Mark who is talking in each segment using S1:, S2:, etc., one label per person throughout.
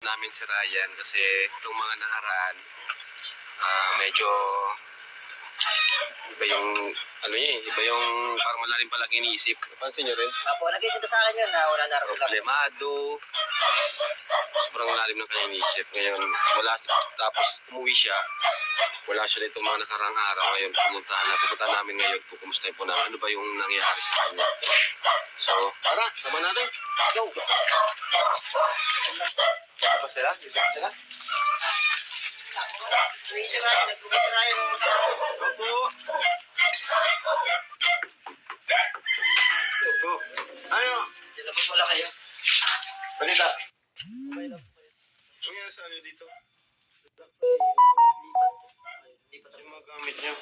S1: namin si Ryan kasi itong mga nakaraan medyo iba yung iba yung parang malalim palang iniisip. Napansin nyo rin?
S2: Apo, nagkikita sa akin yun na wala na rin.
S1: Problemado. Sobrang malalim ng kanyang iniisip. Ngayon, tapos umuwi siya. Wala siya nito mga nakarang araw. Ngayon, pupunta namin ngayon. Kumustahin po na ano ba yung nangyayari sa kanya. So, tara, sama natin. Go! Ano sila? Sila?
S2: Tuwing si Ryan, nagpugay si Ryan.
S1: Opo! Ito. Ano?
S2: Tinapos wala kayo.
S1: Balita. Ano yan sa ano dito?
S2: Lipat
S1: Yung mga gamit niyo.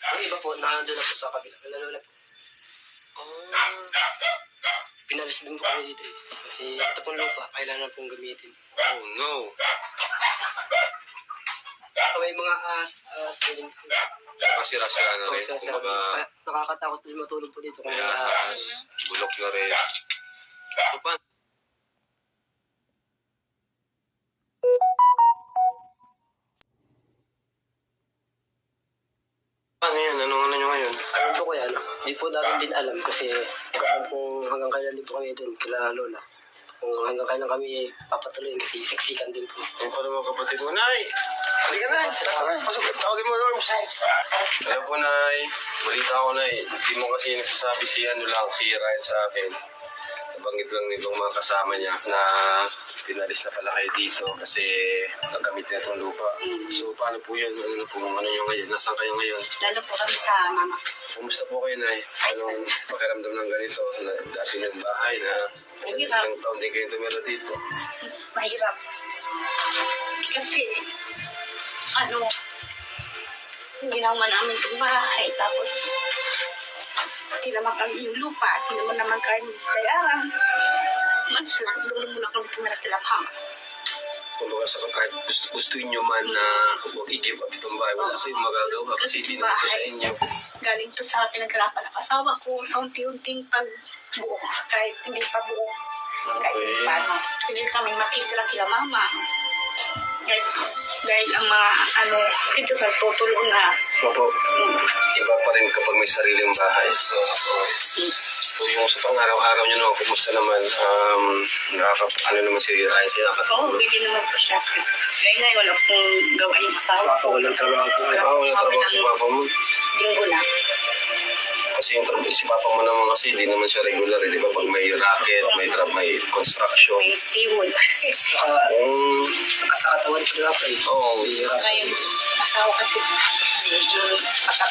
S2: Ang iba po, nandun na po sa kabila. Lalo pinalis din po kami dito eh. Kasi ito pong lupa, kailangan pong gamitin.
S1: Oh no.
S2: May mga ganyan po.
S1: Sira-sira na rin. Kumbaga,
S2: Nakakatakot din matulog po dito.
S1: may ahas, bulok na rin. So, paano yan? Anong ano nyo ngayon?
S2: Ayun po kuya, di po namin din alam kasi kung hanggang kailan din po kami din kila Lola. Kung hanggang kailan kami papatuloyin kasi siksikan din po.
S1: Ayun pa naman kapatid mo. Nay! Halika na! Pasok, tawagin mo, Norms! Alam po, Nay. Balita ko, Nay. Hindi mo kasi nagsasabi si Ryan sa akin. Nabanggit lang nitong mga kasama niya na pinalis na pala kayo dito kasi nagamit na itong lupa. So, paano po yun? Ano po nyo ngayon? Nasaan kayo ngayon?
S3: Lalo po kami sa mama.
S1: Kumusta po kayo, Nay? Anong pakiramdam ng ganito? Na dati ng bahay na ilang taon din kayo tumira dito?
S3: Mahirap. Kasi, ginawa namin itong bahay. Tapos, tinaman kami yung lupa. Tinaman naman kami bayaran. Mansalang, doon muna kami tumira tilapang.
S1: Kumbaga sa kahit gusto-gustuin nyo man na huwag i-give up itong bahay, wala kayong magagawa kasi hindi na ito sa inyo.
S3: Galing to sa pinaghirapan ng asawa ko sa unti-unting pagbuo. Kahit hindi pa buo. Kahit paano. Hindi kami makitira kila mama. Dahil ang mga dito sa tutulong na.
S1: Opo. Iba pa rin kapag may sariling bahay. So yung sa pang-araw-araw nyo, no, kumusta naman? Naman si Ryan siya?
S3: Oo, bigyan naman po siya. Gaya ngayon, wala pong gawain yung asawa ko.
S2: Walang trabaho po.
S1: Walang trabaho si Papa mo.
S3: Linggo na.
S1: Kasi yung trabaho si Papa mo naman kasi, hindi naman siya regular. Di ba? Pag may racket, may construction.
S3: May siwon.
S2: Sa katawan sa lupa eh.
S1: Oo.
S3: Ngayon, asawa kasi medyo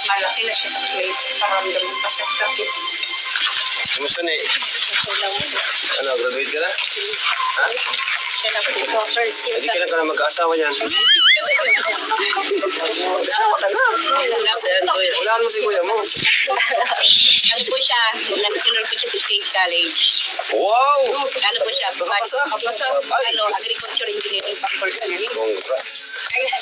S3: malaki na siya. Tapos may paramdam pa siya sakit.
S1: Kumusta na eh? Ano, graduate ka na? Ha?
S3: Siya na po. First year
S1: Hindi ka na mag-aasawa yan.
S2: Asawa ka na.
S1: Wala mo si kuya mo.
S3: Ano po siya? Nag-enroll po siya sa State College.
S1: Wow!
S3: Ano po siya? Agriculture Engineering Faculty.
S1: Congrats.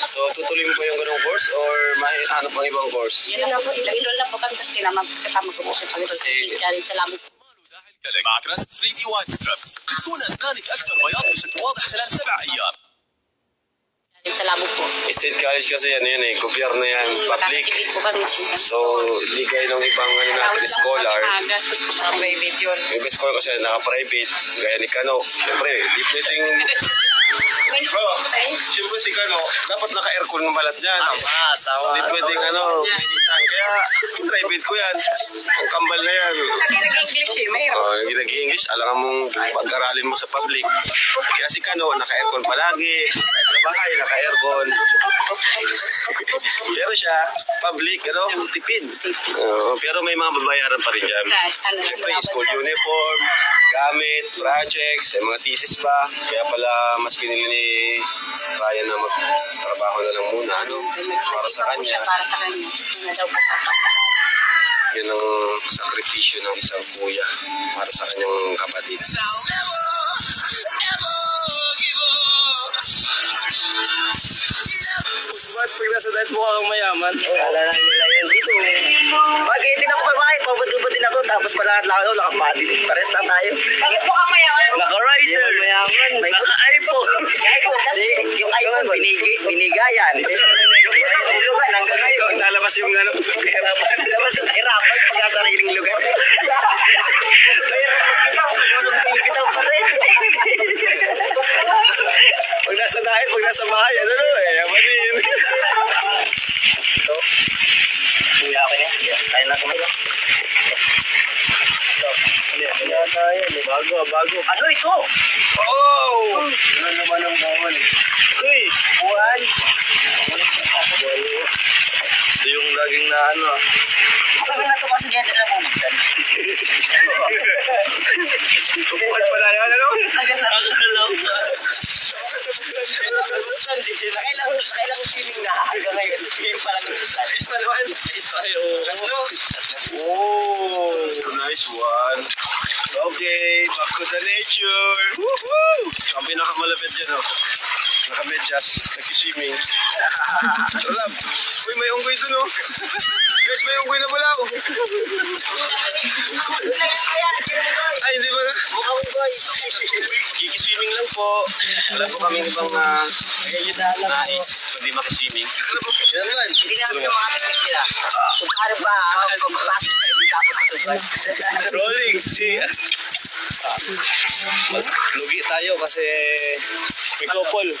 S1: So, tutuloy mo ba yung ganong course or mahanap ang ibang course?
S3: Yan na po. Enroll na po kami kasi kasama ko po siya pag State College. Salamat po.
S4: مع كراست 3 دي وايت ستريبس بتكون اسنانك اكثر بياض بشكل واضح خلال 7 ايام.
S3: Salamat po.
S1: State college kasi yan gobyerno yan, public.
S3: Nakakitid po kami siya.
S1: So, hindi kayo ng ibang natin scholar.
S3: Gastos po sa private yun.
S1: Yung ibang scholar kasi naka-private, gaya ni Kano. Siyempre, di pwedeng... Bro, siyempre si Kano, dapat naka-aircon ng balat dyan.
S2: Tama.
S1: Hindi pwedeng kaya private ko yan. Ang kambal na yan.
S3: Nag-English eh, mayroon.
S1: Nag-English, alam mong pag-aralin mo sa public. Kaya si Kano, naka-aircon palagi. Kahit sa bahay, naka-aircon. Pero siya, public, tipid. Pero may mga babayaran pa rin dyan. Siyempre, school uniform, gamit, projects, mga thesis pa. Kaya pala, mas pinili ni Ryan na magtrabaho na lang muna, para sa kanya.
S3: Para sa kanya. Yun na daw po papatahan.
S1: Yun ang sakripisyo ng isang kuya para sa kanyang kapatid.
S2: Ba't pag nasa diet mo kang mayaman? Wala na nila yun dito. Bakit hindi na ako kumain? Pabad-ubad din ako. Tapos pala nakapati. Pares na tayo.
S3: Bakit po ka mayaman?
S2: Naka-rider. Mayaman. Naka-iPhone. yan. Lugan hanggang ngayon.
S1: Nalabas yung ano, kahirapan.
S2: Labas ang kahirapan pag nasa sariling lugar. Bitaw pa rin.
S1: Pag nasa dahi, pag nasa bahay, ano no eh, yaman din.
S2: Kuya ako niya. Kaya na kumain.
S1: Bago.
S2: Ano ito?
S1: Oh! Ano naman ang bawal eh.
S2: Uy, buwan.
S1: Ito yung laging na ano ah.
S2: Kapag na ito kasi dyan na bumuksan.
S1: Tupuan pala yan, ano?
S2: Nakakalaw sa... Kailang siling na hanggang ngayon. Ngayon pala ng busan.
S1: Nice pa naman. Nice pa yun. Oh, nice one. Okay, back to the nature. Woohoo! Ang pinakamalapit dyan, oh. Nakamedyas, nag-swimming. Sarap. Uy, may unggoy dun, oh. Guys, may unggoy na pala, oh. Ay, hindi ba? Uy, kiki-swimming lang po. Wala po kami ibang nais, kundi makiswimming. Yan naman.
S2: Hindi namin yung mga tinis nila. Kung paano ba ako magpapasok sa hindi tapos ito.
S1: Rolling, see. Lugi tayo kasi may couple.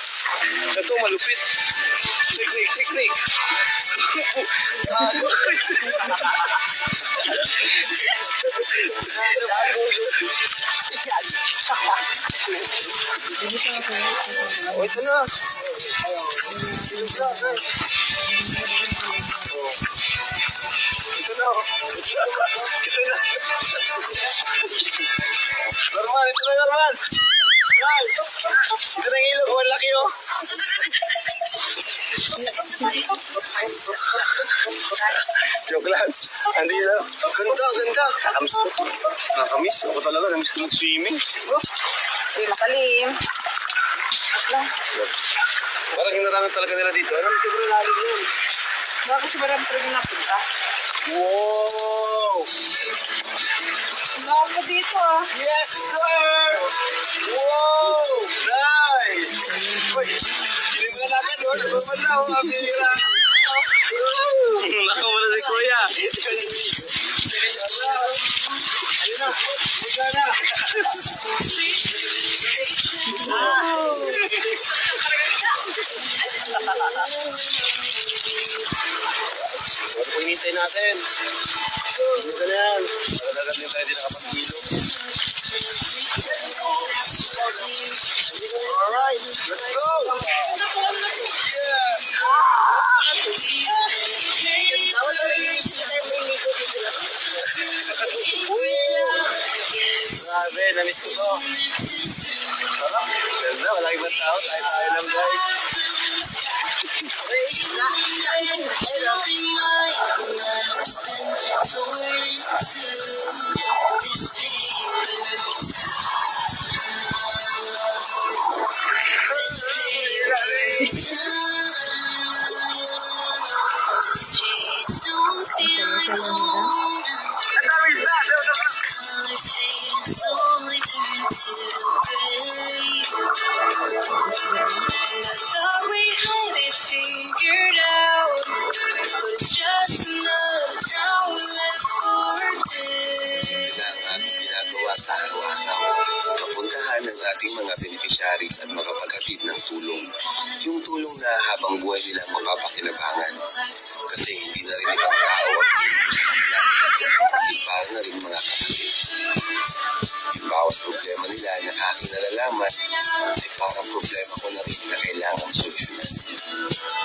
S1: Ito, malupit. Teknik. Oh, ito na. Ito na. Norman, ito na Norman. Ito na yung ilog, ang laki oh. Joke lang. Hindi na. Ganda. Nakakamiss. Ako talaga, namiss ko mag-swimming.
S3: Uy, makalim.
S1: Parang hinarami talaga nila dito. Ano? Sobrang lalim yun.
S3: Bago si Barang Trevin napunta.
S1: Wow!
S3: Bago dito ah.
S1: Yes, sir! Wow! Nice! Uy, sinig na natin, no? Nagpapanda ako, abira. Naka mo na si Kuya. Ayun na, huwag na. So, ano pong hinintay natin? Hinintay na yan. Talagang din tayo din nakapag-ilo. Alright, let's go! Grabe, namiss ko to. Sarap. Ganda, wala ibang tao. Tayo lang guys. Mapuntahan ng ating mga beneficiaries at makapaghatid ng tulong. Yung tulong na habang buhay nila mapapakinabangan. Kasi hindi na rin ibang tao ang tulong sa kanila. Para na rin mga kapatid. Yung bawat problema nila na aking nalalaman ay parang problema ko na rin na kailangan solusyonan.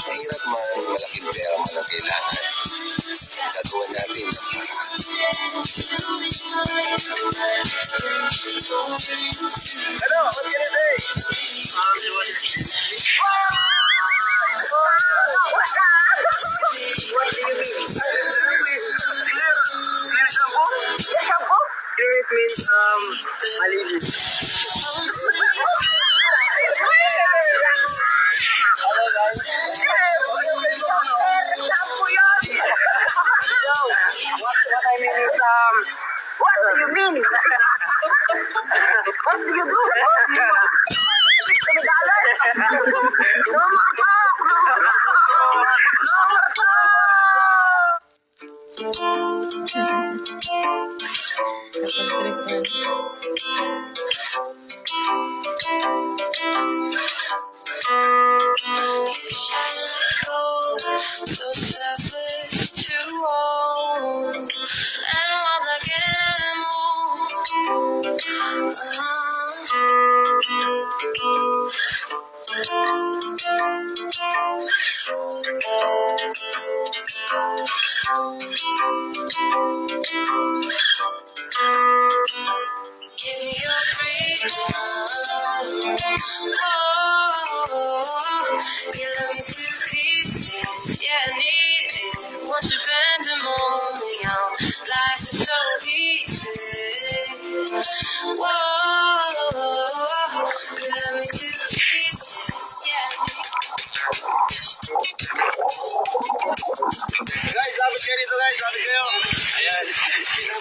S1: Mahirap man, malaking pera man ang kailangan. Gagawa natin ang paraan. Hello, what can I say? What do you mean? Clear shampoo? Clear shampoo? Clear it means, malinis.
S5: Shine like gold, so selfless to own, and I'm not getting anymore. Give me your freedom. You love me to pieces, yeah, I need it. Won't you bend and mold me on? Life is so easy. Whoa, you love me to pieces, yeah, I need
S1: Guys, lapit kayo dito guys, lapit kayo. Ayan.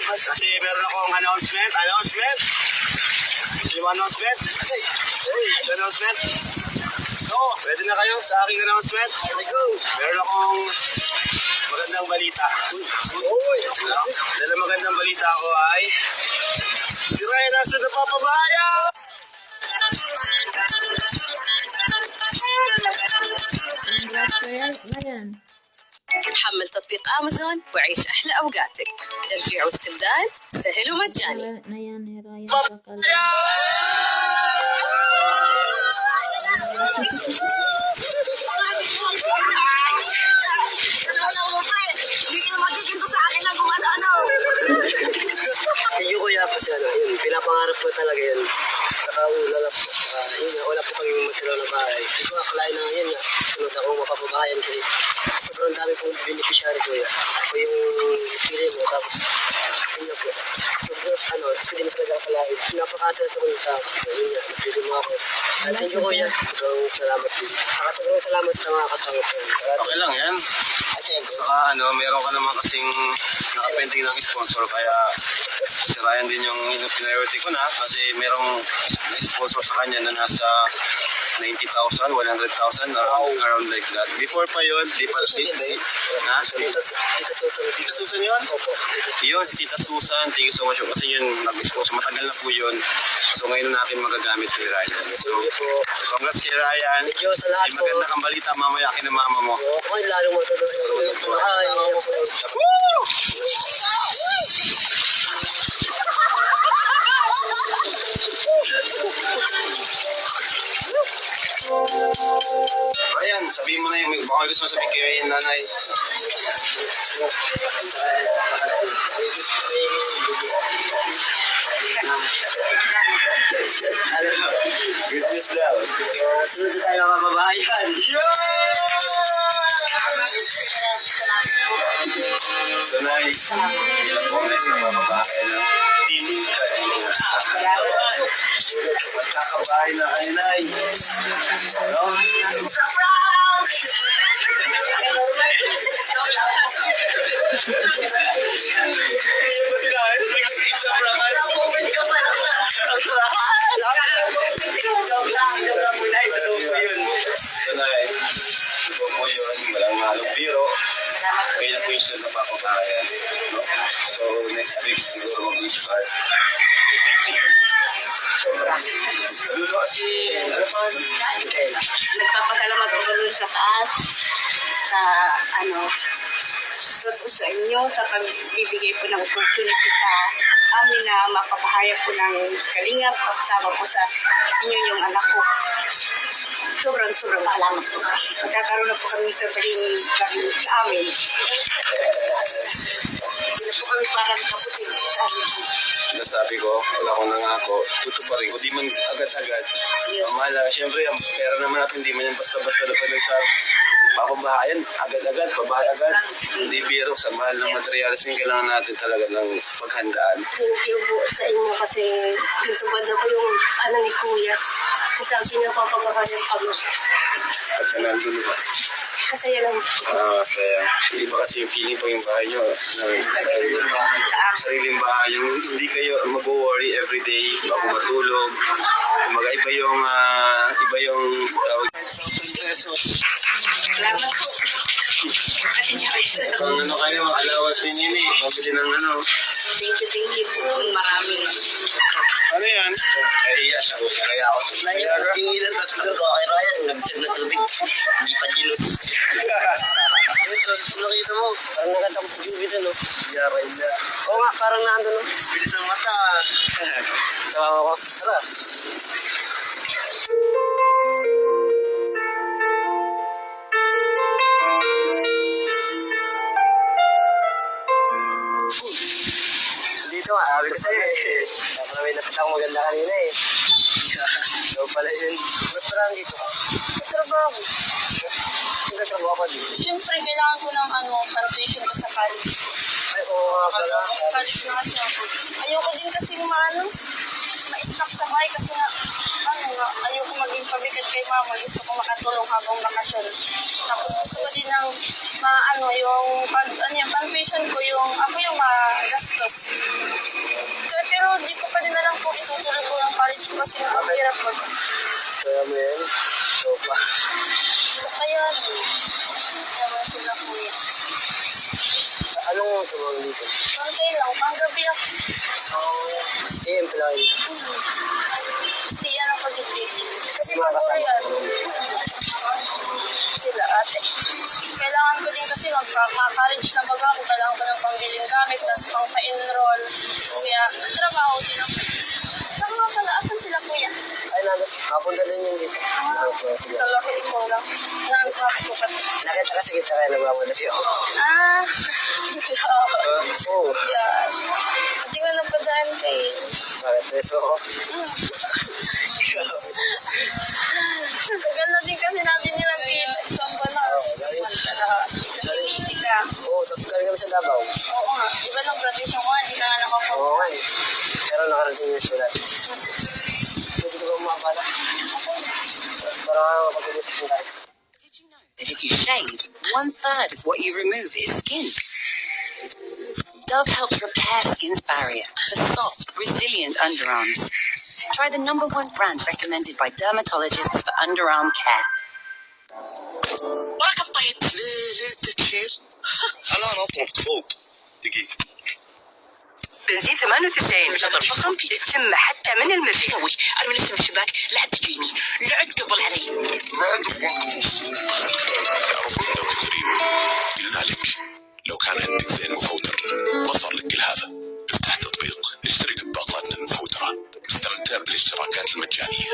S1: Kasi meron akong announcement. Gusto niyo announcement? Hey, announcement? No, pwede na kayo sa aking announcement. Meron akong magandang balita. Dahil ang magandang balita ko ay si Ryan nasa napapabaya!
S5: حمل تطبيق أمازون وعيش أحلى أوقاتك. ترجيع واستبدال سهل ومجاني.
S2: Medyo kuya kasi yun, pinapangarap ko talaga yun. Saka wala po, wala po kami matulaw na bahay. Hindi ko akalain na yun nga, sunod ako mapapabahayan kasi sobrang dami pong beneficiary kuya. Ako yung pili mo, tapos yun nga po. Hindi na talaga akalain. Napakatalas ako yung tao. Yun nga, napili mo ako. Thank you kuya. Sobrang salamat din. Saka sobrang salamat sa mga kasama ko.
S1: Okay lang yan. Saka meron ka naman kasing nakapending ng sponsor kaya si Ryan din yung priority ko na kasi merong sponsor sa kanya na nasa 90,000, 100,000 around like that. Before pa yun, ha? Tita Susan yun? Opo. Yun, si Tita Susan, thank you so much kasi yun nag-sponsor. Matagal na po yun. So ngayon natin magagamit kay Ryan. So congrats kay Ryan.
S2: Thank you sa lahat po.
S1: Maganda kang balita mamaya kinamama mo.
S2: Ako yung lalong matulog.
S1: Ryan, sabihin mo na yung baka may gusto mo sabihin kay nanay. Good news daw.
S2: Sunod na tayo mga kababayan.
S1: So nice. Ilang po na sa mga babae na Team Kadimus. Magkakabahay na kayo, Nay. No?
S3: So proud!
S1: Kaya ba sila? It's a prank. So nice. Ito po yun. Walang malong biro. Kaya na po yung sila napapakayan. No? So next week siguro mag-start. Saludo kasi, ano pa?
S3: Nagpapasalamat ako dun sa taas, sa sa inyo, sa pagbibigay po ng opportunity sa amin na mapapahayag po ng kalingap, kasama po sa inyo yung anak ko. Sobrang salamat po. Magkakaroon na po kami sa sa amin. Hindi po kami parang kaputin sa amin.
S1: Nasabi ko, wala akong nangako, tutuparin ko, di man agad-agad. Mahal na, syempre, ang pera naman natin, di man yan basta-basta na pala sa papabahayan, agad-agad, pabahay agad. Hindi biro, sa mahal ng materialis yung kailangan natin talaga ng paghandaan.
S3: Thank you po sa inyo kasi natubad na po yung ni Kuya. Sabi niya papagkakayang kami.
S1: At sa nandun ba?
S3: Kasaya lang.
S1: Saya. Hindi ba kasi yung feeling pa yung bahay nyo? Sariling bahay. Yung hindi kayo mag-worry everyday bago matulog. Kumbaga iba yung tawag.
S3: Salamat po.
S1: Pang ano kayo, allowance ni Nini. Pabili ng ano.
S3: Thank you po. Maraming.
S1: Ano yan? Kaya siya. Kaya ako.
S2: Yung ilan sa tigil ko kay Ryan, nag-save na tubig. Hindi pa gilos. Nakita mo, parang nakita ko sa Juby doon, no? Yaray na. Oo nga, parang nandun, no? Bilis ang mata. Tawa ko. Tara. Dito nga, sabi ko sa'yo eh. Parang may napit akong maganda kanina eh. So pala yun. Ba't parang dito ka? Trabaho. Trabaho ka dito?
S6: Siyempre, kailangan ko ng translation ko sa college.
S2: Ay, oo nga pala.
S6: College na kasi ako. Ayoko din kasi ma-stuck sa bahay kasi ayoko maging pabigat kay mama. Gusto ko makatulong habang bakasyon. Tapos gusto ko din ng yung tuition ko, ako yung magastos. Pero di ko pa din alam kung itutuloy ko yung college ko kasi napapahirap ko.
S2: Kaya mo yan? So pa.
S6: Kaya naman sila kuya.
S2: Anong tumawag dito?
S6: Pantay lang, panggabi ako.
S2: CM pala yun.
S6: Siyan ako dito. Kasi pag-urian, sila ate. Kailangan ko din kasi mag-college na baga ako. Kailangan ko ng pambiling gamit, tapos pang pa-enroll. Kaya trabaho din ako. Saan nga pala? Asan sila kuya?
S2: Ay, nakapunta din yun dito.
S6: Lalaki ikaw lang. Naangkap ko pati.
S2: Nakita kasi kita kaya nagmamada siya. Oo.
S6: Yan. Pati nga napadaan kayo.
S2: Bakit? Reso ako.
S6: Tagal na din kasi natin nilagkita. Isang bala. Hindi ka.
S2: Oo, tapos kami sa Davao.
S6: Oo nga. Iba ng graduation ko, hindi na nga nakapunta.
S2: Oo nga eh. Pero nakarating yung sulat. Pwede ko ba umabala? Para makapag-usap ng tayo.
S7: Did you know that if you shave, 1/3 of what you remove is skin? Dove helps repair skin's barrier for soft, resilient underarms. Try the #1 brand recommended by dermatologists for underarm care.
S4: وراك بطيت ليه التكشير؟ انا اطلب فوق دقيقة
S7: بنزين 98 الفخم تشم حتى من المريخ.
S8: سوي ارمي نفسي من الشباك لا حد تجيني لا عد قبل علي
S4: ما عندك وقت توصل اعرف فندق كريم بالله عليك لو كان عندك زين مفوتر وفر لك كل هذا افتح تطبيق اشترك بباقاتنا المفوترة استمتع بالاشتراكات المجانية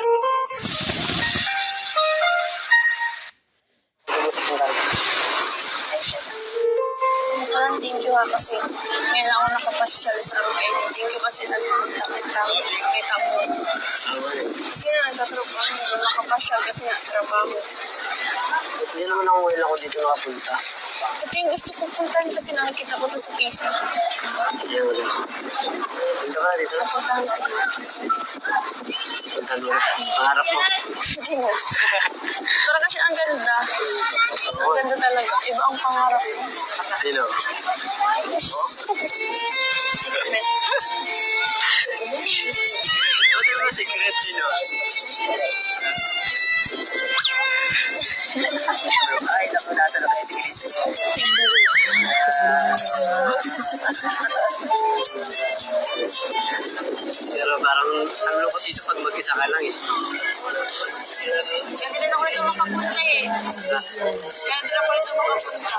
S6: Parang thank you kasi ngayon ako nakapasyal sa ROM. Thank you kasi nagpunta kita mo. Kasi nga nagtatrabaho ako nakapasyal kasi nga trabaho.
S2: Hindi naman ako ngayon ako dito nakapunta.
S6: Ito yung gusto ko puntahan kasi nakikita ko to sa Facebook.
S2: Hindi wala. Punta ka na dito na.
S6: Puntahan ko.
S2: Punta mo. Pangarap mo.
S6: Sige mo. Pero kasi ang ganda. Ang ganda talaga. Iba ang pangarap ko.
S2: Sino?
S6: Secret.
S2: Buti mo secret sino? Ay, naku, nasa na kayo si Chris. Pero parang ang lukot dito pag mag-isa ka lang eh.
S6: Kaya din ako ito makapunta eh. Kaya din ako ito makapunta.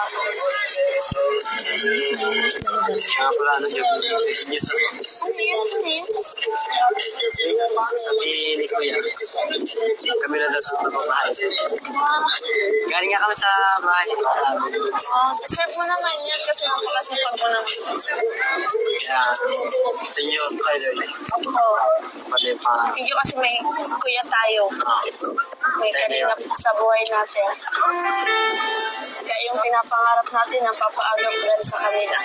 S2: Kaya pala ano yung news ako.
S6: Ano yan?
S2: Sabi ni Kuya, kami na daw sa bahay. Galing nga kami sa bahay.
S6: Serve mo naman yan kasi napakasipag mo naman.
S2: Kaya, senior idol eh.
S6: Opo.
S2: Pwede pa.
S6: Hindi kasi may kuya tayo. May kalingap sa buhay natin. Kaya yung pinapangarap natin, ang papaagaw ko yan sa kanila.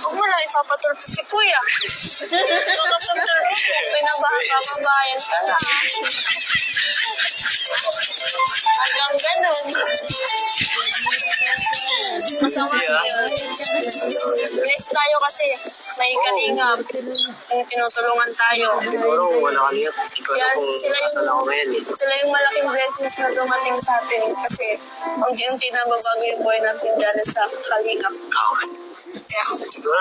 S6: Huwag mo lang ipapatulpo si kuya. Pinababayan ka na. Hanggang ganun. Masama yun. Blessed tayo kasi may kalingap. kalingap. Tinutulungan tayo.
S2: Siguro kung wala kalingap, ikaw na
S6: Yan,
S2: kung kasal ako ngayon eh.
S6: Sila yung malaking blessings na dumating sa atin kasi unti-unti na babago yung buhay natin dahil sa kalingap.
S2: Okay.
S6: Yeah.
S2: Siguro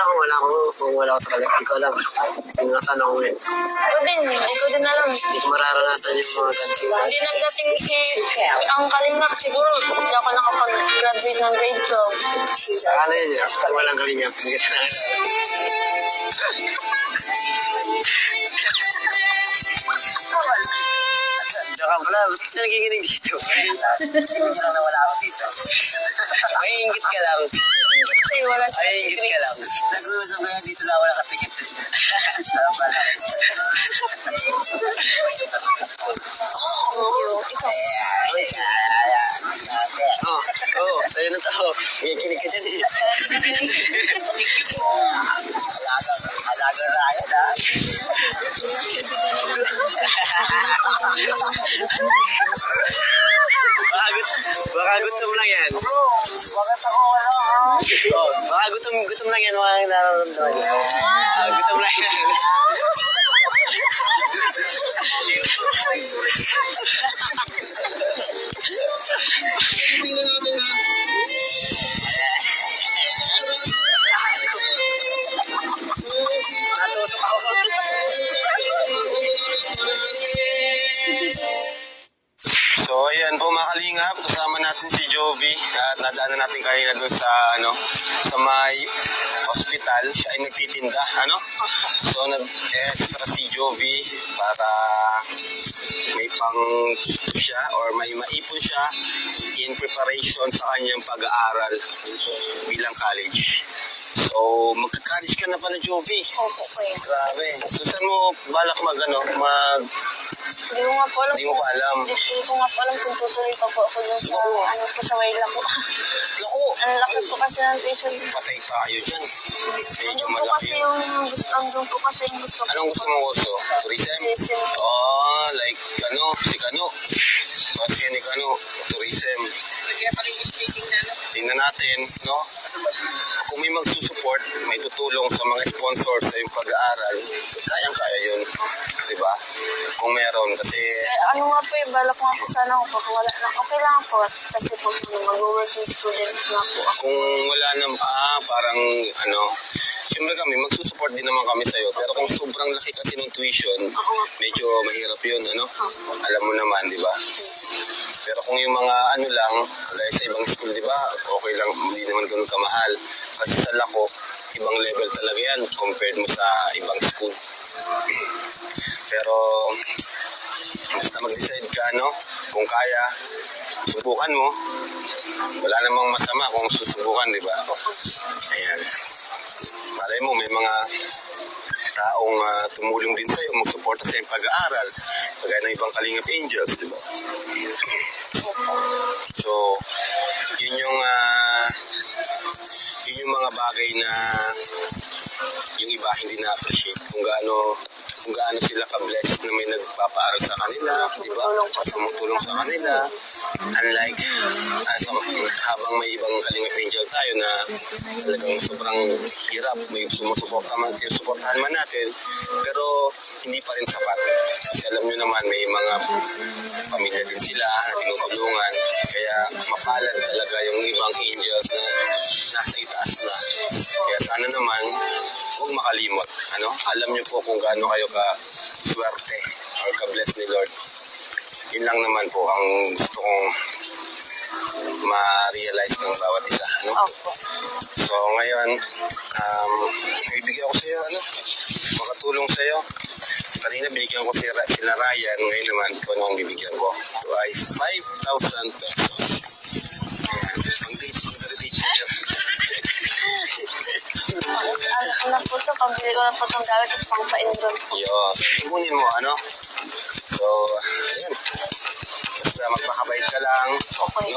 S2: kung wala ako sa kalingap, ikaw lang. Kung nasaan ako ngayon.
S6: Hindi ko din alam.
S2: Hindi ko mararanasan yung mga ganito.
S6: Hindi nagdating ang kalingap siguro hindi ako nakapag-graduate ng grade 12.
S2: Ano yun yun? Kung walang kalingap, hindi ka na. Tsaka pala, ba't ka nagiginig dito? Siguro na wala ako dito. May ingit ka lang.
S6: Ingit sa'yo, wala sa
S2: Ay, ingit ka lang. Nag-uusap ka dito lang, wala katikit. Sarap pala.
S6: Ikaw.
S2: Sa'yo na to. Nagiginig ka dyan eh. Alaga raya na. Baka gutom lang yan. Bro, bakit ako wala ha? Baka gutom lang yan. Baka nararamdaman yan. Gutom lang yan. Natusok ako.
S1: So ayan po mga kalingap, kasama natin si Jovi at nadaanan natin kanina doon sa sa may hospital. Siya ay nagtitinda, So nag-extra si Jovi para may pang siya or may maipon siya in preparation sa kanyang pag-aaral bilang college. So magka-college ka na pala, Jovi.
S6: Opo, kuya.
S1: Grabe. So saan mo balak
S6: Hindi ko nga po alam.
S1: Hindi mo pa alam.
S6: Hindi ko nga po alam kung tutuloy pa po ako dun sa Wayla po.
S1: Lako,
S6: Ang laki po kasi ng tuition.
S1: patay tayo dyan. Medyo
S6: Andun po
S1: malaki
S6: kasi
S1: yun.
S6: yung gusto ko.
S1: Anong gusto mong kurso? Tourism?
S6: Tourism.
S1: Oh, like si Kano. Mas ni Kano, tourism. Tingnan natin, no? Kung may magsusupport, may tutulong sa mga sponsors sa yung pag-aaral, kayang-kaya yun. Diba? Kung meron, kasi
S6: Ano nga po yung balak nga po sana ako pag wala na. Okay lang po kasi po mag-working student na po ako.
S1: kung wala na, parang siyempre kami, magsusupport din naman kami sa'yo. Pero kung sobrang laki kasi ng tuition, medyo mahirap yun, Alam mo naman, di ba? Pero kung yung mga lang, kagaya sa ibang school, di ba? Okay lang, hindi naman ganun kamahal. Kasi sa Lako, ibang level talaga yan compared mo sa ibang school. Pero, basta mag-decide ka, kung kaya, subukan mo. Wala namang masama kung susubukan, di ba? Ayan. Malay mo, may mga taong tumulong din sa'yo, magsuporta sa iyong pag-aaral. Kagaya ng ibang Kalingap Angels, di ba? So, yun yung mga bagay na yung iba hindi na-appreciate kung gaano sila ka-blessed na may nagpapaaral sa kanila, di ba? Tumutulong sa kanila. Unlike, habang may ibang Kalingap Angel tayo na talagang sobrang hirap, may suportahan man natin, pero hindi pa rin sapat. Kasi alam nyo naman, may mga pamilya din sila na tinutulungan, kaya mapalad talaga yung ibang angels na nasa itaas na. Kaya sana naman, huwag makalimot. Alam niyo po kung gaano kayo ka-swerte or ka-bless ni Lord. Yun lang naman po ang gusto kong ma-realize ng bawat isa. So ngayon, ibigay ako sa iyo, makatulong sa iyo. Kanina binigyan ko sila Ryan, ngayon naman ikaw na ang bibigyan ko. Ito ay 5,000 pesos.
S6: Anak po ito, pambili ko na po itong gamit, tapos pang-paindol po.
S1: Yun, ibunin mo, So, ayan. Basta magpakabait ka lang,
S6: Okay.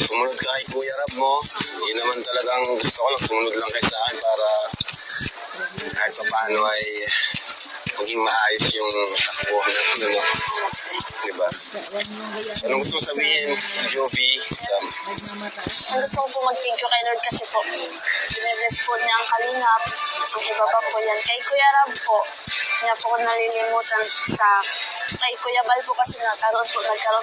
S1: Sumunod ka kay Kuya Rab mo. Yun naman talagang gusto ko lang, sumunod lang kayo sa akin para kahit pa paano ay maging maayos yung takbo ng di ba? Anong gusto mong sabihin, Jovi?
S6: Ang gusto ko po mag-thank you kay Lord kasi po, binibless po niya ang kalingap. Ang iba pa po yan. Kay Kuya Rab po, niya po ko nalilimutan kay Kuya Bal po kasi nagkaroon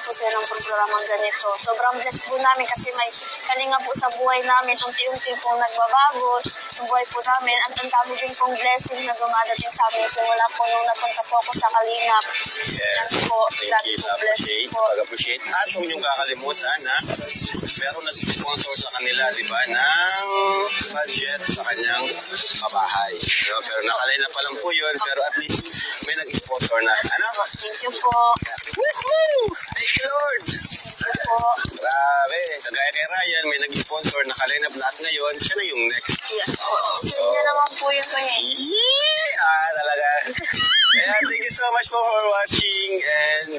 S6: po sila ng programang ganito. Sobrang blessed po namin kasi may kalinga po sa buhay namin. Unti-unti po nagbabago yung buhay po namin. Ang dami din pong blessing na dumadating sa amin. Simula po nung napunta po ako sa kalingap.
S1: Yes.
S6: Po,
S1: Thank you sa pag-appreciate. At huwag niyong kakalimutan na meron nag-sponsor sa kanila, di ba, ng budget sa kanyang pabahay. No? Pero nakalay na pa lang po yun, pero at least may nag-sponsor na. Ano?
S6: Thank you po.
S1: Woohoo! Thank you, Lord!
S6: Thank you po.
S1: Grabe. Kagaya kay Ryan, may nag-sponsor, nakaline up lahat ngayon, siya na yung next.
S6: Yes po. Deserve niya naman po yun po eh.
S1: Talaga. Kaya thank you so much for watching and